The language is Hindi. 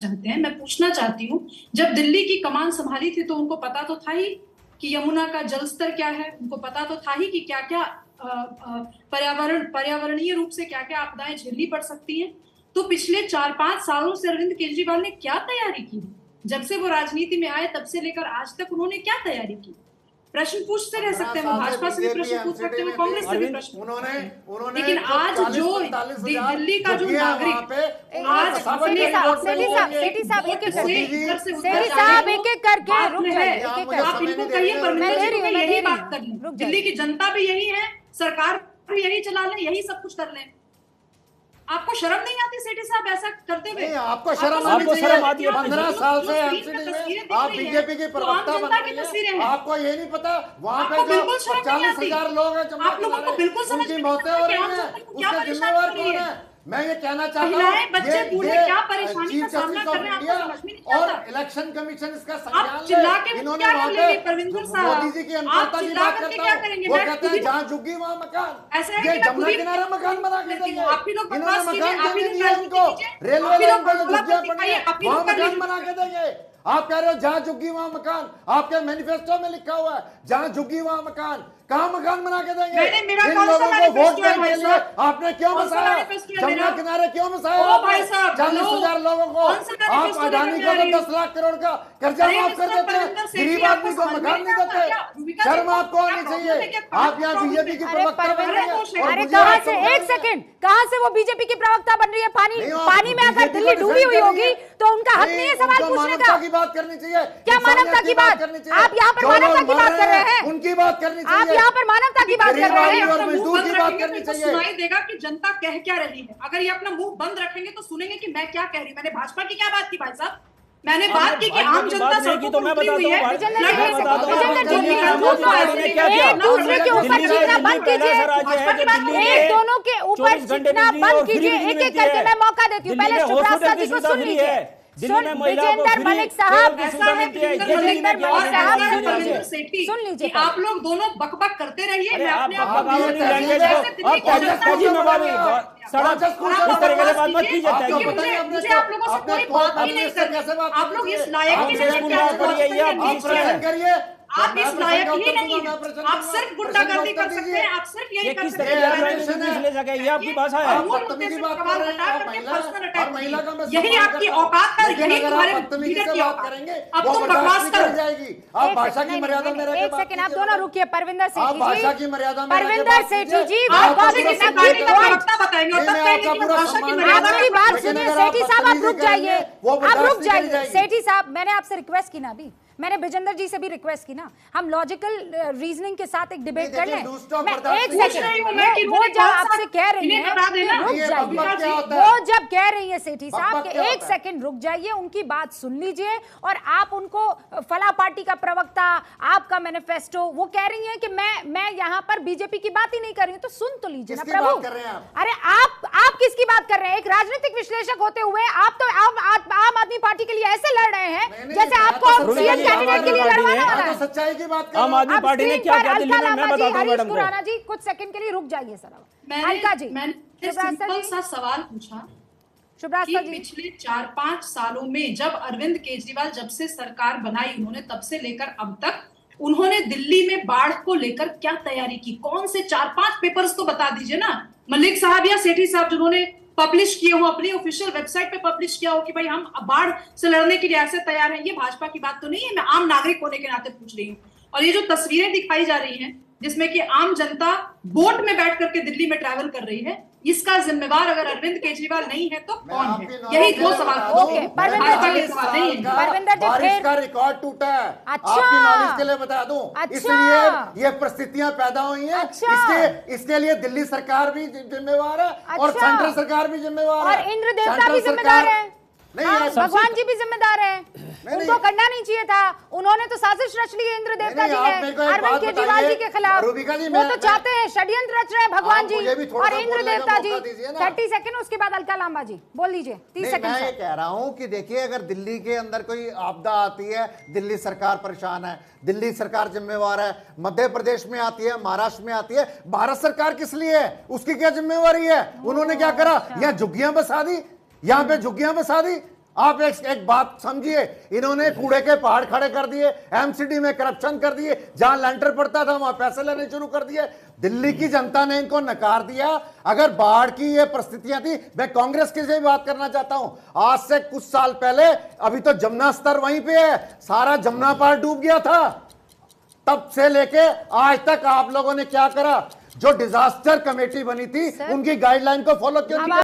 चाहते हैं। मैं पूछना चाहती हूँ, जब दिल्ली की कमान संभाली थी तो उनको पता तो था ही कि यमुना का जल स्तर क्या है, उनको पता तो था ही कि क्या क्या पर्यावरणीय रूप से क्या क्या आपदाएं झेलनी पड़ सकती हैं। तो पिछले 4-5 सालों से अरविंद केजरीवाल ने क्या तैयारी की? जब से वो राजनीति में आए तब से लेकर आज तक उन्होंने क्या तैयारी की? प्रश्न पूछते रह सकते हैं, वो भाजपा से भी प्रश्न पूछ सकते हैं, वो कांग्रेस से भी प्रश्न, उन्होंने लेकिन आज जो दिल्ली का जो नागरिक आज सेठी साहब एक एक करके रुक जाइए, आप इनको कहिए, पर यही बात कर लें, दिल्ली की जनता भी यही है, सरकार भी यही चला ले, यही सब कुछ कर लें। आपको शर्म नहीं आती सेठी साहब ऐसा करते हुए? आपको शर्म आती है? 15 साल से एमसीडी में आप बीजेपी के प्रवक्ता बन रहे हैं, आपको ये नहीं पता वहां पे जो 40,000 लोग हैं आप लोगों को बिल्कुल समझ उनकी मौतें हो रही हैं, उसका जिम्मेवार कौन है? मैं ये कहना चाहता हूँ, बच्चे बूढ़े क्या परेशानी का सामना कर रहे हैं आपको समझ में नहीं और आता। इलेक्शन कमीशन इसका आप चिल्ला के इन्होंने क्या वहां कर लेंगे पे परविंदर साहब? मोदी जी की अनुकंपा की बात करता क्या हूँ, करेंगे? वो कहते हैं जहाँ झुग्गी वहाँ मकान, ऐसा है ये कि जमुना किनारा मकान बना के देंगे, आप ही लोग इन्होंने बकवास कीजिए, मकान आप ही दे लोग दिया उनको, रेलवे लाइन पर जो झुग्गियां पड़ी है वहाँ मकान बना के देंगे। आप कह रहे हो जहाँ झुग्गी वहाँ मकान, आपके मैनिफेस्टो में लिखा हुआ है जहाँ झुग्गी वहाँ मकान, कहाँ मकान बना के देंगे? इन लोगों को वोट बैंक के लिए आपने क्यों बसाया? जमुना किनारे क्यों बसाया? 40,000 लोगों को आप अडानी को 10 लाख करोड़ का कर्जा माफ कर देते हैं, गरीब आदमी को मकान नहीं देते। शर्म आपको आनी चाहिए। आप यहाँ बीजेपी की प्रवक्ता बन रही है। अरे कहाँ से, एक सेकंड, कहाँ से वो बीजेपी की प्रवक्ता बन रही है? पानी में अगर दिल्ली डूबी हुई होगी तो उनका हक नहीं है सवाल पूछने का? की बात करनी चाहिए। क्या मानवता की बात? आप यहाँ पर मानवता की बात कर रहे हैं? उनकी बात करनी चाहिए। आप यहाँ पर मानवता की बात कर रहे हैं? और मजदूर की बात करनी चाहिए। सुनाई देगा कि जनता कह क्या रही है। अगर ये अपना मुंह बंद रखेंगे तो सुनेंगे कि मैं क्या कह रही हूँ। मैंने भाजपा की क्या बात की भाई साहब? मैंने बात की कि आम जनता सड़कों पर उतरी हुई है। एक दूसरे के ऊपर चीखना बंद कीजिए, एक दोनों के ऊपर चीखना बंद कीजिए। एक एक करके मैं मौका देती हूँ। पहले शुभ्रा जी को सुन लीजिए। विजेंद्र मलिक साहब, सुन लीजिए, आप लोग दोनों बकबक करते रहिए। मैं अपने आप मुझे आप लोगों से कोई बात ही नहीं करनी। आप लोग इस लायक ही नहीं, आप इस लायक ही नहीं है। आप सिर्फ गुंडागर्दी कर सकते हैं, आप सिर्फ यही कर सकते हैं। ये आपकी भाषा है। यही आपकी औकात है, यही तुम्हारे लीडर की औकात है। अब तुम बकवास करो जाएगी। आप भाषा की मर्यादा में रहकर एक सेकंड, आप दोनों रुकिए। परविंदर सेठी जी, भाषा की मर्यादा में परविंदर सेठी जी, बताएंगे और तब कहेंगे कि भाषा की मर्यादा आपकी बात सुनिए। सेठी साहब आप रुक जाइए, आप रुक जाइए। सेठी साहब, मैंने आपसे रिक्वेस्ट की ना, अभी मैंने विजेंद्र जी से भी रिक्वेस्ट की ना, हम लॉजिकल रीजनिंग के साथ एक डिबेट कर लें। मैं एक सेकंड, वो जब आपसे कह रही है रुक जाइए, वो जब कह रही है सेठी साहब के एक सेकंड रुक जाइए, उनकी बात सुन लीजिए। और आप उनको फला पार्टी का प्रवक्ता, आपका मैनिफेस्टो, वो कह रही है कि मैं यहाँ पर बीजेपी की बात ही नहीं कर रही हूँ, तो सुन तो लीजिए ना प्रभु। अरे आप किसकी बात कर रहे हैं? एक राजनीतिक विश्लेषक होते हुए आप तो आम आदमी पार्टी के लिए ऐसे लड़ रहे हैं जैसे आपको कैंडिडेट के लिए लड़वाना वाला है। सच्चाई की बात कर। आम आदमी पार्टी ने क्या किया दिल्ली में, मैं बताता हूं मैडम को। खुराना जी कुछ सेकंड के लिए रुक जाइए सर। अलका जी, मैंने सिंपल सा सवाल पूछा शुभ्राज कि पिछले 4-5 सालों में जब अरविंद केजरीवाल जब से सरकार बनाई उन्होंने, तब से लेकर अब तक उन्होंने दिल्ली में बाढ़ को लेकर क्या तैयारी की? कौन से 4-5 पेपर्स तो बता दीजिए ना, मलिक साहब या सेठी साहब, जिन्होंने पब्लिश किए हो, अपनी ऑफिशियल वेबसाइट पे पब्लिश किया हो कि भाई हम बाढ़ से लड़ने के लिए ऐसे तैयार हैं। ये भाजपा की बात तो नहीं है, मैं आम नागरिक होने के नाते पूछ रही हूँ। और ये जो तस्वीरें दिखाई जा रही हैं जिसमें कि आम जनता बोट में बैठ करके दिल्ली में ट्रैवल कर रही है, इसका जिम्मेवार अगर अरविंद केजरीवाल नहीं है तो कौन है? यही दो सवाल। बारिश का रिकॉर्ड टूटा है, आपकी नॉलेज के लिए बता दूं। इसलिए ये परिस्थितियां पैदा हुई हैं। इसके लिए दिल्ली सरकार भी जिम्मेवार है और सेंट्रल सरकार भी जिम्मेवार है, और इंद्र देवता भी जिम्मेदार है, भगवान जी भी जिम्मेदार हैं। उनको करना नहीं चाहिए था, उन्होंने तो साजिश रच ली है इंद्र देवता जी ने अरविंद केजरीवाल जी के खिलाफ। वो तो चाहते हैं, षड्यंत्र रच रहे हैं भगवान जी और इंद्र देवता जी। 30 सेकंड, उसके बाद अलका लांबा जी बोल लीजिए। 30 सेकंड। मैं ये कह रहा हूं कि देखिए, अगर दिल्ली के अंदर कोई आपदा आती है, दिल्ली सरकार परेशान है, दिल्ली सरकार जिम्मेवार है। मध्य प्रदेश में आती है, महाराष्ट्र में आती है, भारत सरकार किस लिए है? उसकी क्या जिम्मेवारी है? उन्होंने क्या करा? यहाँ झुग्गियां बसा दी, यहाँ पे झुग्गियां बसा दी। आप एक बात समझिए, इन्होंने कूड़े के पहाड़ खड़े कर दिए, एमसीडी में करप्शन कर दिए, जहां लेंटर पड़ता था वहां पैसे लेने शुरू कर दिए। दिल्ली की जनता ने इनको नकार दिया। अगर बाढ़ की ये परिस्थितियां थी, मैं कांग्रेस की से भी बात करना चाहता हूं, आज से कुछ साल पहले, अभी तो जमुना स्तर वहीं पे है, सारा जमुना पार डूब गया था। तब से लेके आज तक आप लोगों ने क्या करा? जो डिजास्टर कमेटी बनी थी उनकी गाइडलाइन को फॉलो क्यों किया?